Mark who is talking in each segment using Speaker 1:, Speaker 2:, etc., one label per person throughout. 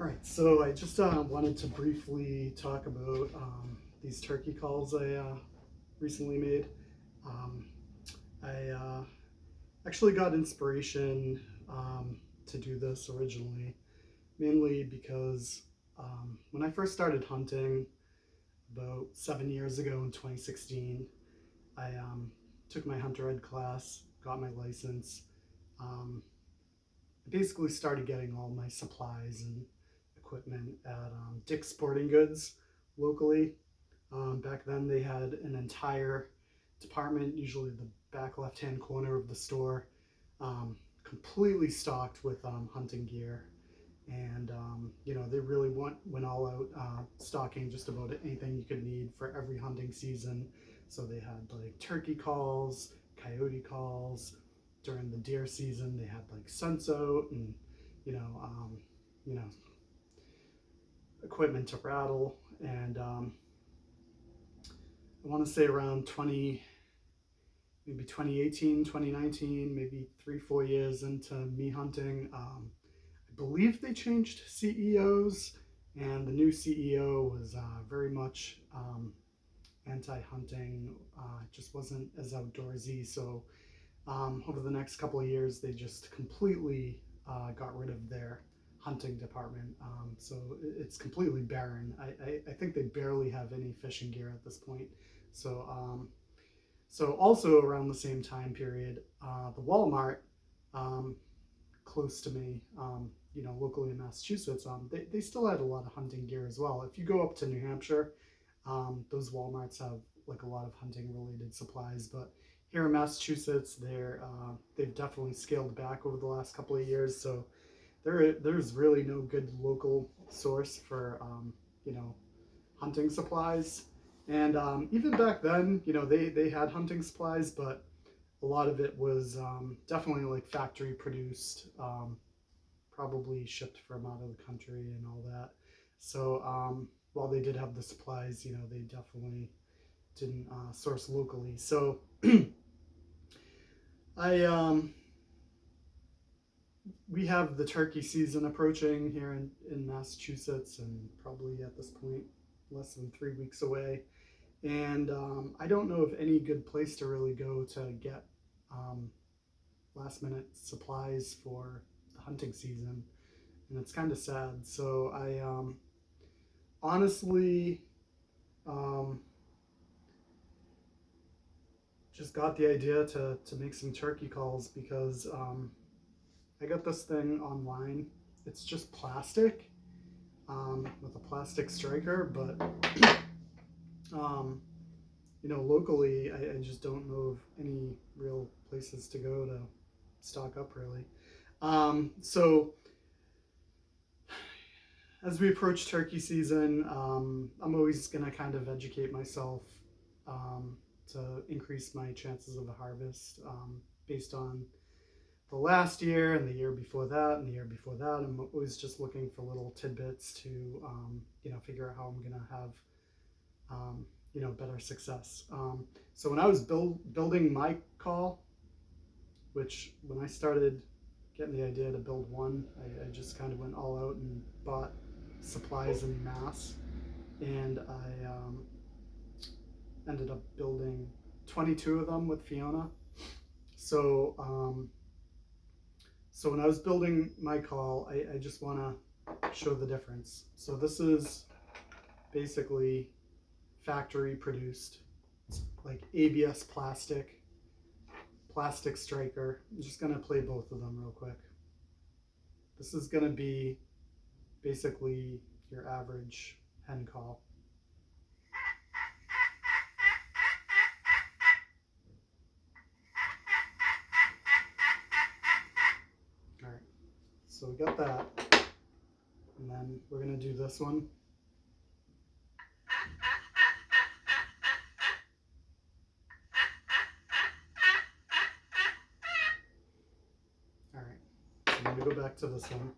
Speaker 1: All right, so I just wanted to briefly talk about these turkey calls I recently made. Um, I actually got inspiration to do this originally, mainly because when I first started hunting about 7 years ago in 2016, I took my hunter ed class, got my license. Um, I basically started getting all my supplies and equipment at Dick's Sporting Goods locally. Back then, they had an entire department, usually the back left hand corner of the store, completely stocked with hunting gear. And, they really went all out stocking just about anything you could need for every hunting season. So they had like turkey calls, coyote calls. During the deer season, they had like scents out and, you know, um, you know, equipment to rattle. And I want to say around maybe 2018, 2019, maybe 3, 4 years into me hunting, I believe they changed CEOs, and the new CEO was very much anti-hunting. Just wasn't as outdoorsy. So over the next couple of years, they just completely got rid of their hunting department. So it's completely barren. I think they barely have any fishing gear at this point. So so also around the same time period, the Walmart close to me, locally in Massachusetts, they still had a lot of hunting gear as well. If you go up to New Hampshire, those Walmarts have like a lot of hunting related supplies, but here in Massachusetts, they've definitely scaled back over the last couple of years. So there's really no good local source for hunting supplies. And even back then, they had hunting supplies, but a lot of it was definitely like factory produced, probably shipped from out of the country and all that. So while they did have the supplies, they definitely didn't source locally. So I we have the turkey season approaching here in Massachusetts, and probably at this point less than 3 weeks away. And I don't know of any good place to really go to get um, last minute supplies for the hunting season, and it's kind of sad. So I honestly um, just got the idea to make some turkey calls because I got this thing online. It's just plastic with a plastic striker, but um, locally, I just don't know of any real places to go to stock up really. So as we approach turkey season, I'm always going to kind of educate myself um, to increase my chances of a harvest based on the last year and the year before that and the year before that. I'm always just looking for little tidbits to, figure out how I'm going to have, better success. So when I was building my call, which when I started getting the idea to build one, I just kind of went all out and bought supplies in mass, and I ended up building 22 of them with Fiona. So so when I was building my call, I just want to show the difference. So this is basically factory produced. It's like ABS plastic striker. I'm just going to play both of them real quick. This is going to be basically your average hen call. All right, so we got that, and then we're going to do this one. All right, so I'm going to go back to this one.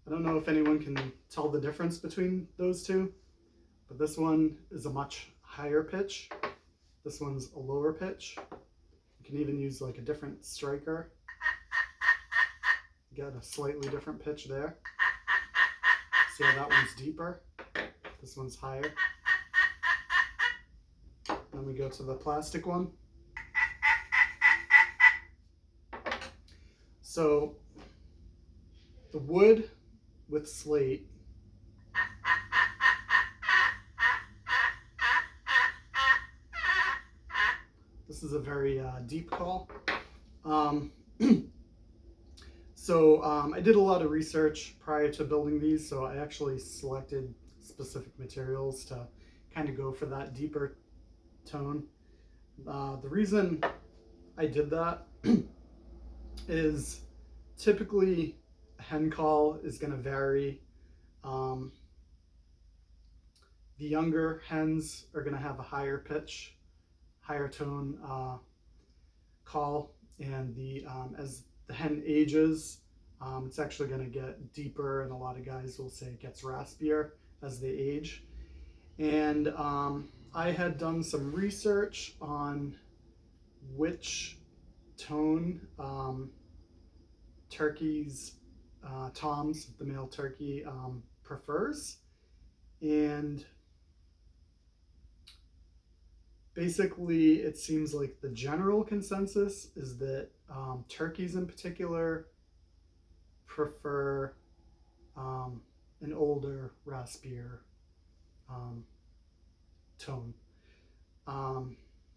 Speaker 1: I don't know if anyone can tell the difference between those two, but this one is a much higher pitch. This one's a lower pitch. You can even use like a different striker. Get a slightly different pitch there. See how that one's deeper? This one's higher. Then we go to the plastic one. So the wood with slate this is a very deep call. I did a lot of research prior to building these, so I actually selected specific materials to kind of go for that deeper tone. The reason I did that is typically a hen call is going to vary. The younger hens are going to have a higher pitch, higher tone call, and as the hen ages, it's actually going to get deeper, and a lot of guys will say it gets raspier as they age. And I had done some research on which tone turkeys, toms, the male turkey, prefers. And basically, it seems like the general consensus is that turkeys in particular prefer an older, raspier tone.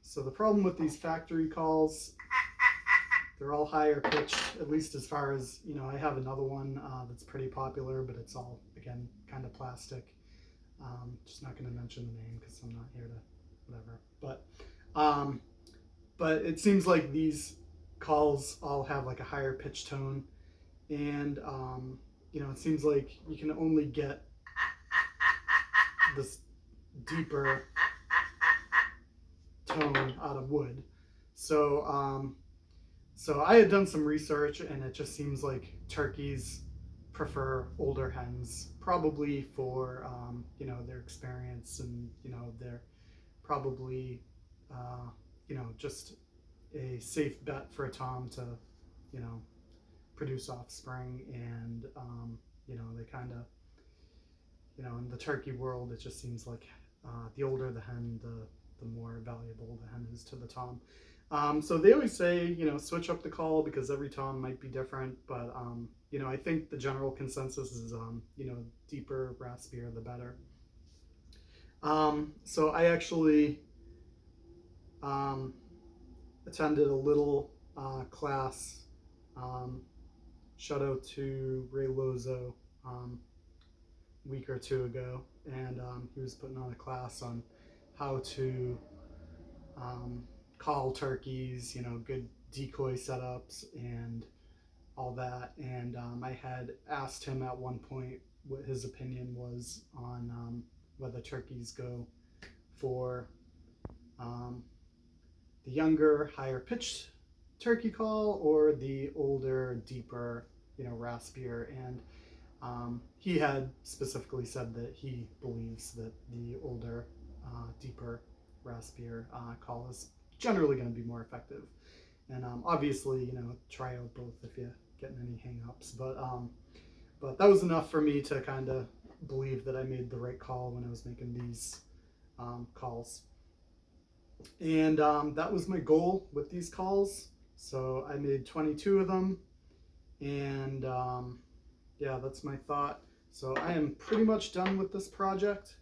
Speaker 1: So the problem with these factory calls, they're all higher pitched, at least as far as, I have another one that's pretty popular, but it's all, again, kind of plastic. Just not going to mention the name because I'm not here to whatever. But it seems like these calls all have like a higher pitch tone, and it seems like you can only get this deeper tone out of wood. So I had done some research, and it just seems like turkeys prefer older hens, probably for their experience, and they're probably just a safe bet for a tom to produce offspring. And they kind of in the turkey world, it just seems like the older the hen, the more valuable the hen is to the tom. So they always say, switch up the call because every tom might be different. But, I think the general consensus is, deeper, raspier, the better. So I actually attended a little class. Shout out to Ray Lozo a week or two ago. And he was putting on a class on how to call turkeys, good decoy setups and all that. And I had asked him at one point what his opinion was on whether turkeys go for the younger, higher pitched turkey call or the older, deeper, raspier. And he had specifically said that he believes that the older, deeper, raspier call is generally going to be more effective. And obviously, try out both if you're getting any hang-ups. But that was enough for me to kind of believe that I made the right call when I was making these calls. And that was my goal with these calls. So I made 22 of them. And yeah, that's my thought. So I am pretty much done with this project.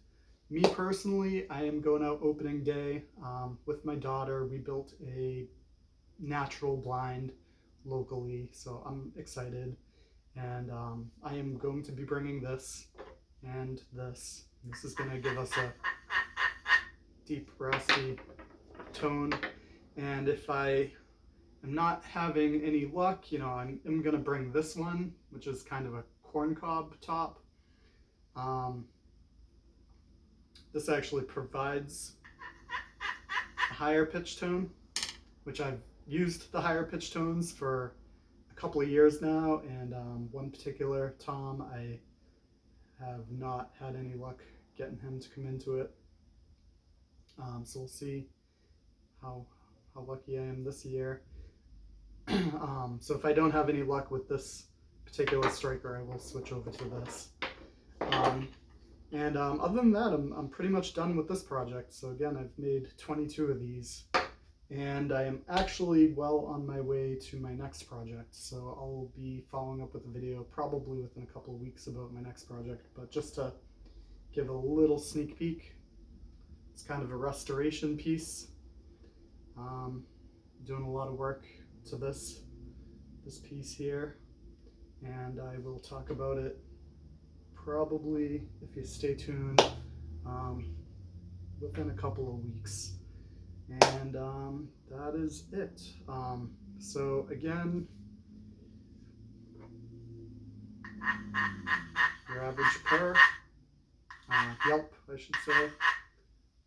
Speaker 1: Me personally, I am going out opening day with my daughter. We built a natural blind locally, so I'm excited. And I am going to be bringing this and this. This is going to give us a deep, raspy tone. And if I am not having any luck, I'm going to bring this one, which is kind of a corncob top. This actually provides a higher pitch tone, which I've used the higher pitch tones for a couple of years now, and one particular tom, I have not had any luck getting him to come into it. So we'll see how lucky I am this year. So if I don't have any luck with this particular striker, I will switch over to this. Other than that, I'm pretty much done with this project. So again, I've made 22 of these, and I am actually well on my way to my next project. So I'll be following up with a video probably within a couple of weeks about my next project. But just to give a little sneak peek, it's kind of a restoration piece. Doing a lot of work to this piece here, and I will talk about it probably, if you stay tuned, within a couple of weeks. And that is it. So again, your average purr, yelp I should say,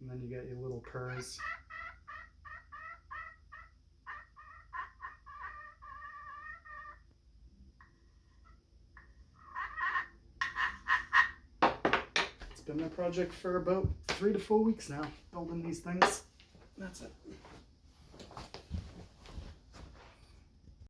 Speaker 1: and then you get your little purrs. It's been my project for about 3 to 4 weeks now, building these things. That's it.